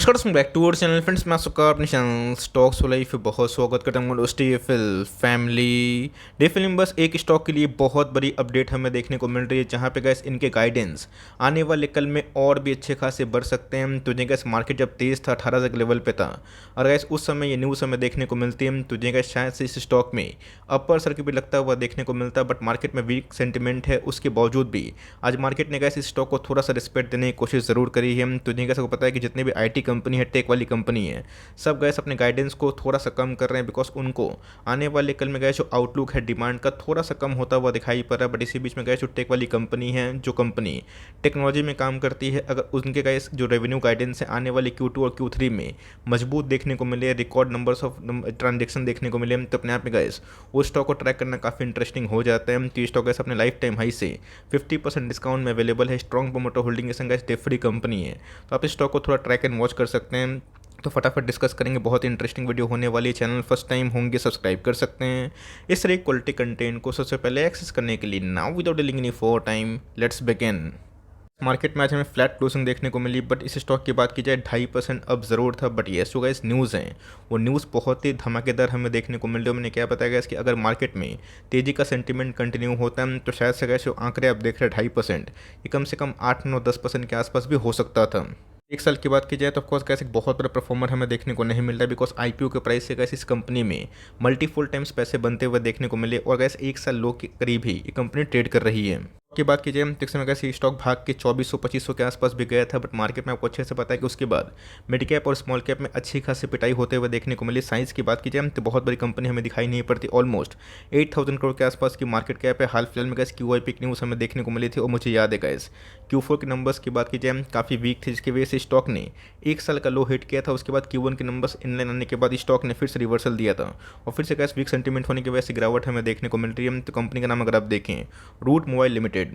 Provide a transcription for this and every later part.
नमस्कार back to our channel friends. मैं आपका अपने चैनल स्टॉक्स लाइफ पे बहुत स्वागत करता हूँ। स्टीफिल फैमिली डेफिल में बस एक स्टॉक के लिए बहुत बड़ी अपडेट हमें देखने को मिल रही है, जहाँ पे गैस इनके गाइडेंस आने वाले कल में और भी अच्छे खासे बढ़ सकते हैं। तुझे गैस मार्केट जब तेज़ था 18 के लेवल पे था, और गैस उस समय ये न्यूज़ हमें देखने को मिलती है। तुझे गैस शायद से इस स्टॉक में अपर सर्किट भी लगता हुआ देखने को मिलता है, बट मार्केट में वीक सेंटिमेंट है। उसके बावजूद भी आज मार्केट ने गैस इस स्टॉक को थोड़ा सा रिस्पेक्ट देने की कोशिश ज़रूर करी है। तुझे गैस को पता है कि जितने भी IT कंपनी है, टेक वाली कंपनी है, सब गैस अपने गाइडेंस को थोड़ा सा कम कर रहे हैं, बिकॉज उनको आने वाले कल में गैस जो आउटलुक है डिमांड का थोड़ा सा कम होता हुआ दिखाई पड़ रहा है। बट इसी बीच में गैस जो टेक वाली कंपनी है, जो कंपनी टेक्नोलॉजी में काम करती है, अगर उनके गैस जो रेवेन्यू गाइडेंस है आने वाले Q2 और Q3 में मजबूत देखने को मिले, रिकॉर्ड नंबर्स ऑफ ट्रांजेक्शन देखने को मिले, तो अपने आप में गैस उस स्टॉक को ट्रैक करना काफ़ी इंटरेस्टिंग हो जाता है। तो ये स्टॉक गैस अपने लाइफ टाइम हाई से 50% डिस्काउंट में अवेलेबल है। स्ट्रॉन्ग प्रोमोटर होल्डिंग के संग गैस डेट फ्री कंपनी है, तो आप इस स्टॉक को थोड़ा ट्रैक एंड वॉच कर सकते हैं। तो फटाफट डिस्कस करेंगे, बहुत इंटरेस्टिंग वीडियो होने वाली है। चैनल फर्स्ट टाइम होंगे सब्सक्राइब कर सकते हैं इस तरह क्वालिटी कंटेंट को सबसे पहले एक्सेस करने के लिए। Now without dealing any for time let's begin. Market में आज हमें फ्लैट क्लोजिंग देखने को मिली, बट इस स्टॉक की बात की जाए 2.5% अब ज़रूर था। बट ये जो गाइस न्यूज़ हैं वो न्यूज़ बहुत ही धमाकेदार हमें देखने को मिल रही है। मैंने क्या बताया गया कि अगर मार्केट में तेज़ी का सेंटीमेंट कंटिन्यू होता है तो शायद से गैस जो आंकड़े आप देख रहे हैं 2.5%, ये कम से कम 8-9-10% के आसपास भी हो सकता था। एक साल की बात की जाए तो ऑफकोर्स कैसे एक बहुत बड़ा परफॉर्मर हमें देखने को नहीं मिल रहा है, बिकॉज IPO के प्राइस से कैसे इस कंपनी में मल्टीफुल टाइम्स पैसे बनते हुए देखने को मिले, और गैस एक साल लो के करीब ही ये कंपनी ट्रेड कर रही है। की बात की जाए तो इस समय कैसे स्टॉक भाग के 2400-2500 के आसपास भी गया था, बट मार्केट में आपको अच्छे से पता है कि उसके बाद मिड कैप और स्मॉल कैप में अच्छी खासी पिटाई होते हुए देखने को मिली। साइज़ की बात की जाए तो बहुत बड़ी कंपनी हमें दिखाई नहीं पड़ती। ऑलमोस्ट 8000 करोड़ के आसपास की मार्केट कैप है। हाल फिलहाल में गैस QIP की न्यूज़ हमें देखने को मिली थी, और मुझे याद है गैस Q4 के नंबर्स की बात की जाए काफ़ी वीक थे, जिसकी वजह से स्टॉक ने एक साल का लो हिट किया था। उसके बाद Q1 के नंबर्स इनलाइन आने के बाद स्टॉक ने फिर से रिवर्सल दिया था, और फिर से गैस वीक सेंटीमेंट होने की वजह से गिरावट हमें देखने को मिल रही है। तो कंपनी का नाम अगर आप देखें, रूट मोबाइल लिमिटेड।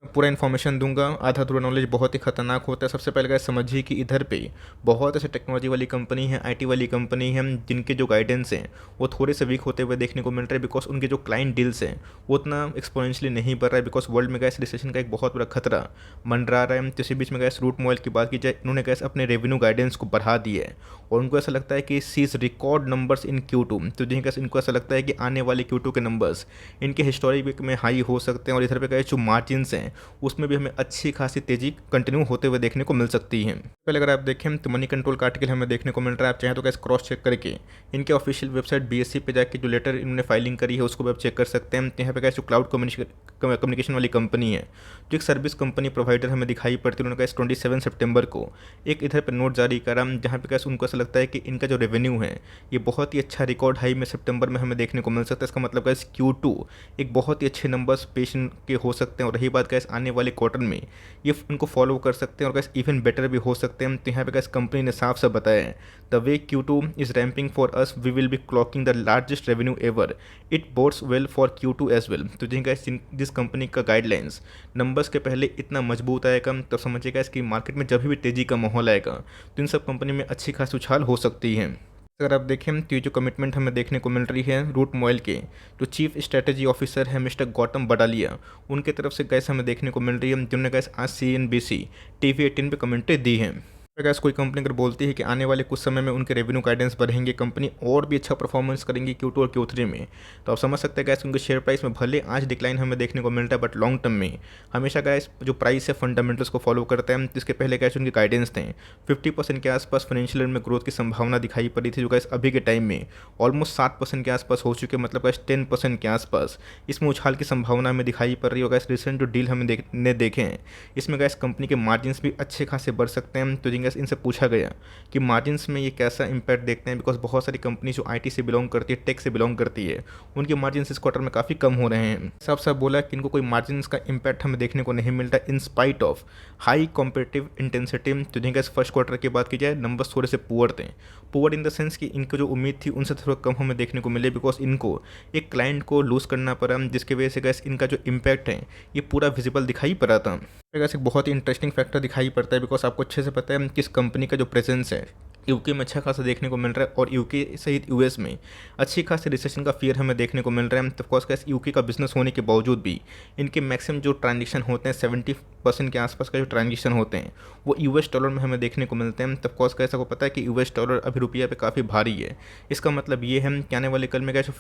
पूरा इन्फॉर्मेशन दूंगा, आधा अधूरा नॉलेज बहुत ही खतरनाक होता है। सबसे पहले गाइस समझिए कि इधर पे बहुत ऐसे टेक्नोलॉजी वाली कंपनी है, IT वाली कंपनी है, जिनके जो गाइडेंस हैं वो थोड़े से वीक होते हुए देखने को मिल रहे हैं, बिकॉज उनके जो क्लाइंट डील्स हैं वो उतना एक्सपोनेंशियली नहीं बढ़ रहा है, बिकॉज वर्ल्ड में गैस रिसेशन का एक बहुत बड़ा खतरा मंडरा रहा है। तो इसी बीच में गैस रूट मोबाइल की बात की जाए, इन्होंने गैस अपने रेवेन्यू गाइडेंस को बढ़ा दिया है, और उनको ऐसा लगता है कि seize record numbers in Q2। तो जिन गैस इनको ऐसा लगता है कि आने वाले Q2 के नंबर्स इनके हिस्टोरिक में हाई हो सकते हैं, और इधर पे गैस जो मार्जिन्स हैं उसमें भी हमें अच्छी खासी तेजी कंटिन्यू होते हुए देखने को मिल सकती है। पहले अगर आप देखें तो मनी कंट्रोल का आर्टिकल हमें देखने को मिल रहा है। आप चाहें तो कैसे क्रॉस चेक करके इनके ऑफिशियल वेबसाइट BSE पे जाके जो लेटर इन्होंने फाइलिंग करी है उसको भी आप चेक कर सकते हैं। यहाँ पे कैसे जो क्लाउड कम्युनिकेशन वाली कंपनी है, जो एक सर्विस कंपनी प्रोवाइडर हमें दिखाई पड़ती है, उन्होंने कैसे 27 सितंबर को एक इधर पर नोट जारी करा, जहाँ पे कैसे उनको ऐसा लगता है कि इनका जो रेवेन्यू है ये बहुत ही अच्छा रिकॉर्ड हाई में सितंबर में हमें देखने को मिल सकता है। इसका मतलब कैसे Q2 एक बहुत ही अच्छे नंबर्स पेश के हो सकते हैं, और रही बात कैसे आने वाले क्वार्टर में ये उनको फॉलो कर सकते हैं और कैसे इवन बेटर भी हो सकते हैं। तो यहाँ पे कैसे कंपनी ने साफ साफ बताया है, the way Q2 is ramping for us we will be clocking the largest revenue ever, it boards well for Q2 as well. तो जिस कंपनी का गाइडलाइंस नंबर्स के पहले इतना मजबूत आएगा, तो समझिएगा इसकी मार्केट में जब भी तेज़ी का माहौल आएगा तो इन सब कंपनी में अच्छी खासी उछाल हो सकती है। अगर आप देखें तो ये जो कमिटमेंट हमें देखने को मिल रही है रूट मोबाइल के जो चीफ स्ट्रेटेजी ऑफिसर है मिस्टर गौतम बडालिया, उनके तरफ से गैस हमें देखने को मिल रही है, जिन्होंने गैस आज CNBC TV18 पे कमेंट्री दी है। गैस कोई कंपनी अगर बोलती है कि आने वाले कुछ समय में उनके रेवेन्यू गाइडेंस बढ़ेंगे, कंपनी और भी अच्छा परफॉर्मेंस करेंगी Q2 और Q3 में, तो आप समझ सकते हैं गैस उनके शेयर प्राइस में भले आज डिक्लाइन हमें देखने को मिलता है, बट लॉन्ग टर्म में हमेशा गैस जो प्राइस है फंडामेंटल्स को फॉलो करता है। जिसके पहले गैस उनके गाइडेंस थे 50% के आसपास फाइनेंशियल ईयर में ग्रोथ की संभावना दिखाई पड़ी थी, जो गैस अभी के टाइम में ऑलमोस्ट 60% के आसपास हो चुके, मतलब गैस 10% के आसपास इसमें उछाल की संभावना हमें दिखाई पड़ रही है। और गैस रिसेंट जो डील हमें देखे हैं इसमें गैस कंपनी के मार्जिन्स भी अच्छे खासे बढ़ सकते हैं। तो जिन इनसे पूछा गया कि मार्जिन्स में ये कैसा इंपैक्ट देखते हैं, बिकॉज बहुत सारी कंपनी जो IT से बिलोंग करती है, टेक से बिलोंग करती है, उनके मार्जिन्स इस क्वार्टर में काफ़ी कम हो रहे हैं। साफ साफ बोला कि इनको कोई मार्जिन्स का इंपैक्ट हमें देखने को नहीं मिलता in spite of high competitive intensity. तो जिनका फर्स्ट क्वार्टर की बात की जाए नंबर्स थोड़े से पुअर थे, पुअर इन द सेंस कि इनको जो उम्मीद थी उनसे थोड़ा कम हमें देखने को मिले, बिकॉज इनको एक क्लाइंट को लूज़ करना पड़ा, जिसकी वजह से गैस इनका जो इम्पैक्ट है ये पूरा विजिबल दिखाई पड़ा था। गैस एक बहुत ही इंटरेस्टिंग फैक्टर दिखाई पड़ता है, बिकॉज आपको अच्छे से पता है कि इस कंपनी का जो प्रेजेंस है यूके में अच्छा खासा देखने को मिल रहा है और यूके सहित यूएस में अच्छी खासी रिसेशन का फियर हमें देखने को मिल रहा है। तो ऑफकोर्स कैसे यूके का बिजनेस होने के बावजूद भी इनके मैक्सिमम जो ट्रांजेक्शन होते हैं 70% के आसपास का जो ट्रांजेक्शन होते हैं वो यूएस डॉलर में हमें देखने को मिलते हैं। तो ऑफकोर्स कैसे को पता है कि यूएस डॉलर अभी रुपया पे काफ़ी भारी है। इसका मतलब ये है कि आने वाले कल में कैसे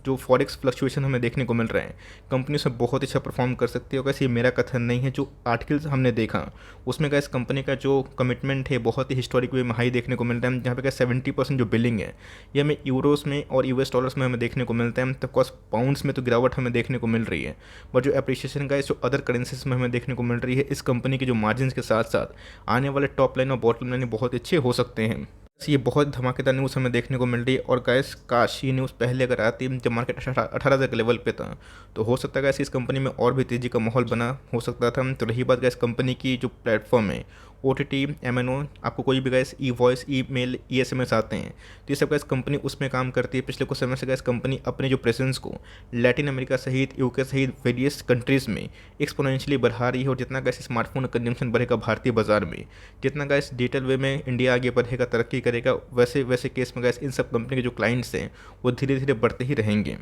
जो फॉरेक्स फ्लक्चुएशन हमें देखने को मिल रहे हैं कंपनी उसमें बहुत अच्छा परफॉर्म कर सकती है। और कैसे ये मेरा कथन नहीं है, जो आर्टिकल्स हमने देखा उसमें कैसे कंपनी का जो कमिटमेंट है बहुत ही हिस्टोरिक वे में हाई देखने को मिलता है, जहाँ पे क्या 70% जो बिलिंग है ये हमें यूरोस में और यूएस डॉलर्स में हमें देखने को मिलता है। तो कॉस्ट पाउंड्स में तो गिरावट हमें देखने को मिल रही है, बट जो अप्रिशिएशन का जो अदर करेंसीज में हमें देखने को मिल रही है इस कंपनी के जो मार्जिन के साथ साथ आने वाले टॉप लाइन और बॉटम लाइन बहुत अच्छे हो सकते हैं। ये बहुत धमाकेदार न्यूज़ हमें देखने को मिल रही है। और गैस काश ये न्यूज़ पहले अगर आती जब मार्केट 18,000 के लेवल पे था तो हो सकता है गैस इस कंपनी में और भी तेज़ी का माहौल बना हो सकता था। तो रही बात गैस कंपनी की जो प्लेटफॉर्म है OTT MNO, आपको कोई भी गैस वॉइस मेल SMS आते हैं तो ये सब गैस कंपनी उसमें काम करती है। पिछले कुछ समय से गैस कंपनी अपने जो प्रेजेंस को लैटिन अमेरिका सहित यूके सहित वेरियस कंट्रीज़ में एक्सपोनेंशियली बढ़ा रही है। और जितना गैस स्मार्टफोन कंजम्पशन बढ़ेगा भारतीय बाजार में, जितना गैस डिजिटल वे में इंडिया आगे बढ़ेगा तरक्की करेगा, वैसे वैसे केस में गैस इन सब कंपनी के जो क्लाइंट्स हैं वो धीरे धीरे बढ़ते ही रहेंगे।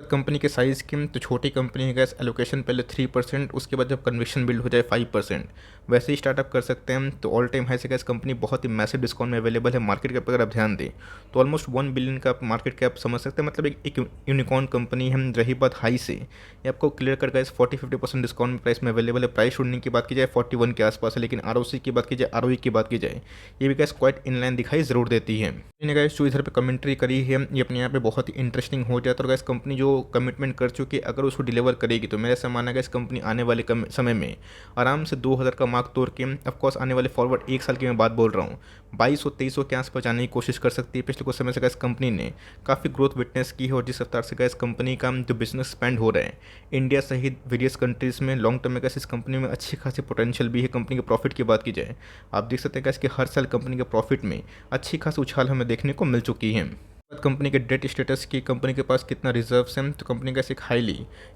कंपनी के साइज़ की तो छोटी कंपनी है गैस एलोकेशन पहले 3%, उसके बाद जब कन्विक्शन बिल्ड हो जाए 5%, वैसे ही स्टार्टअप कर सकते हैं। तो ऑल टाइम हाई से गैस कंपनी बहुत ही मैसिव डिस्काउंट में अवेलेबल है। मार्केट कैप अगर आप ध्यान दें तो ऑलमोस्ट 1 बिलियन का आप मार्केट कैप समझ सकते हैं, मतलब एक यूनिकॉर्न कंपनी है। रही बात हाई से, ये आपको क्लियर कर गैस 40-50% डिस्काउंट में प्राइस में अवेलेबल है। प्राइस शूटिंग की बात की जाए 41 के आसपास है, लेकिन ROC की बात की जाए ROE की बात की जाए ये भी गैस क्वाइट इनलाइन दिखाई ज़रूर देती है। इन्हें गैस जो इधर पे कमेंट्री करी है ये अपने यहाँ पे बहुत ही इंटरेस्टिंग हो जाता है। और गैस कंपनी जो कमिटमेंट कर चुकी है अगर उसको डिलीवर करेगी तो मेरा ऐसा मानना है इस कंपनी आने वाले समय में आराम से 2000 का मार्क तोड़ के, ऑफकोर्स आने वाले फॉरवर्ड 1 साल की मैं बात बोल रहा हूँ, 2200-2300 के आसपास जाने की कोशिश कर सकती है। पिछले कुछ समय से गैस कंपनी ने काफ़ी ग्रोथ विटनेस की है और जिस रफ्तार से गैस कंपनी का जो बिजनेस एक्सपेंड हो रहा है इंडिया सहित वेरियस कंट्रीज़ में, लॉन्ग टर्म में गैस इस कंपनी में अच्छी खासी पोटेंशियल भी है। कंपनी के प्रॉफिट की बात की जाए आप देख सकते हैं गैस कि हर साल कंपनी के प्रॉफिट में अच्छी खासी उछाल हमें देखने को मिल चुकी है। कंपनी के डेट स्टेटस की, कंपनी के पास कितना रिजर्व्स हैं, तो कंपनी कैसे एक हाईली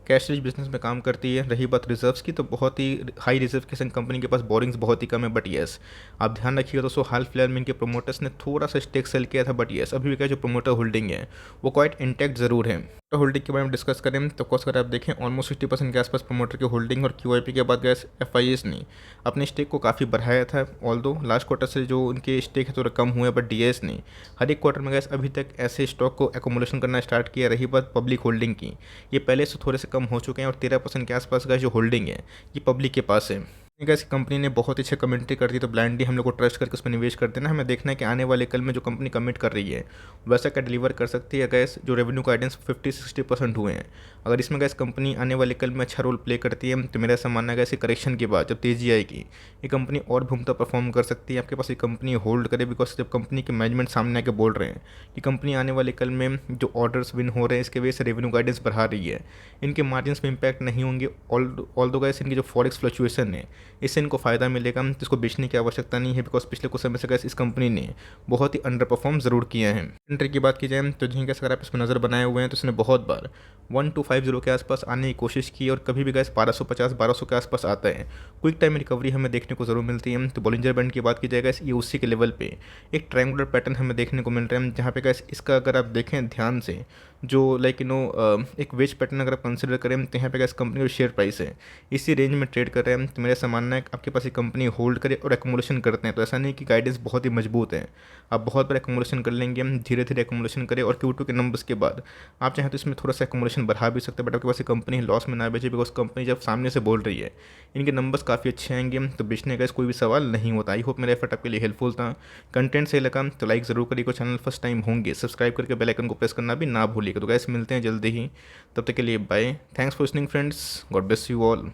कैश रिच बिजनेस में काम करती है। रही बात रिजर्व्स की तो बहुत ही हाई रिजर्व के संग कंपनी के पास बोरिंग्स बहुत ही कम है। बट येस आप ध्यान रखिएगा दोस्तों, हाल फिलहाल में इनके प्रोमोटर्स ने थोड़ा सा स्टेक सेल किया था, बट येस अभी भी क्या जो प्रोमोटर होल्डिंग है वो क्वाइट इंटैक्ट जरूर है। होल्डिंग के बारे में डिस्कस करें तो कोर्स अगर आप देखें ऑलमोस्ट 60% के आसपास प्रोमोटर की होल्डिंग। और QIP के बाद गैस FIS ने अपने स्टेक को काफ़ी बढ़ाया था। ऑल्दो लास्ट क्वार्टर से जो उनके स्टेक है थोड़ा कम हुए, बट DIS ने हर एक क्वार्टर में गैस अभी तक ऐसे स्टॉक को एकोमोलेशन करना स्टार्ट किया। रही बात पब्लिक होल्डिंग की, ये पहले से थोड़े से कम हो चुके हैं और 13% के आसपास का जो होल्डिंग है ये पब्लिक के पास है। गैस कंपनी ने बहुत अच्छे कमेंट्री कर दी तो ब्लाइंडली हम लोग को ट्रस्ट करके उसमें निवेश कर देना। हमें देखना है कि आने वाले कल में जो कंपनी कमिट कर रही है वैसा क्या डिलीवर कर सकती है। गैस जो रेवेन्यू गाइडेंस 50-60% हुए हैं, अगर इसमें गैस कंपनी आने वाले कल में अच्छा रोल प्ले करती है तो मेरा ऐसा मानना है कि करेक्शन के बाद जब तेजी आएगी ये कंपनी और भी परफॉर्म कर सकती है। आपके पास ये कंपनी होल्ड करे, बिकॉज जब कंपनी के मैनेजमेंट सामने आके बोल रहे हैं कि कंपनी आने वाले कल में जो ऑर्डर्स विन हो रहे हैं इसके वजह से रेवेन्यू गाइडेंस बढ़ा रही है, इनके मार्जिन में इंपैक्ट नहीं होंगे। ऑल दो गैस इनकी जो फॉरेक्स फ्लक्चुएशन है इससे इनको फ़ायदा मिलेगा, तो इसको बेचने की आवश्यकता नहीं है। बिकॉज पिछले कुछ समय से गैस इस कंपनी ने बहुत ही अंडर परफॉर्म जरूर किया है। एंट्री की बात की जाए तो जिन गैस अगर आप इसमें नज़र बनाए हुए हैं तो इसने बहुत बार 1250 के आसपास आने की कोशिश की और कभी भी गैस 1250-1200 के आसपास आता है। क्विक टाइम रिकवरी हमें देखने को जरूर मिलती है। तो बॉलिंजर बैंड की बात की जाएगा ये उसी के लेवल पे एक ट्रायंगुलर पैटर्न हमें देखने को मिल रहा है, जहाँ पे गैस इसका अगर आप देखें ध्यान से जो लाइक एक वेज पैटर्न अगर आप कंसिडर करें तो यहाँ पे गैस कंपनी का शेयर प्राइस है इसी रेंज में ट्रेड कर रहे हैं। तो मेरा ऐसा मानना है आपके पास ये कंपनी होल्ड करे और एकोमोलेशन करते हैं तो ऐसा नहीं कि गाइडेंस बहुत ही मजबूत है, आप बहुत बार एकोमोलेशन कर लेंगे, हम धीरे धीरे एकोमोलेशन करें और Q2 के नंबर्स के बाद आप चाहें तो इसमें थोड़ा सा एकोमोलेशन बढ़ा भी सकते हैं। बट आपके पास ये कंपनी लॉस में ना बेचे, बिकॉज कंपनी जब सामने से बोल रही है इनके नंबर्स काफ़ी अच्छे आएंगे तो बेचने का कोई भी सवाल नहीं होता। आई होप मेरा एफर्ट आपके लिए हेल्पफुल था। कंटेंट सही लगा तो लाइक ज़रूर करिएगा, चैनल फर्स्ट टाइम होंगे सब्सक्राइब करके बेल आइकन को प्रेस करना भी ना भूलिएगा। तो गैस मिलते हैं जल्दी ही, तब तक के लिए bye. Thanks for listening friends, God bless you all.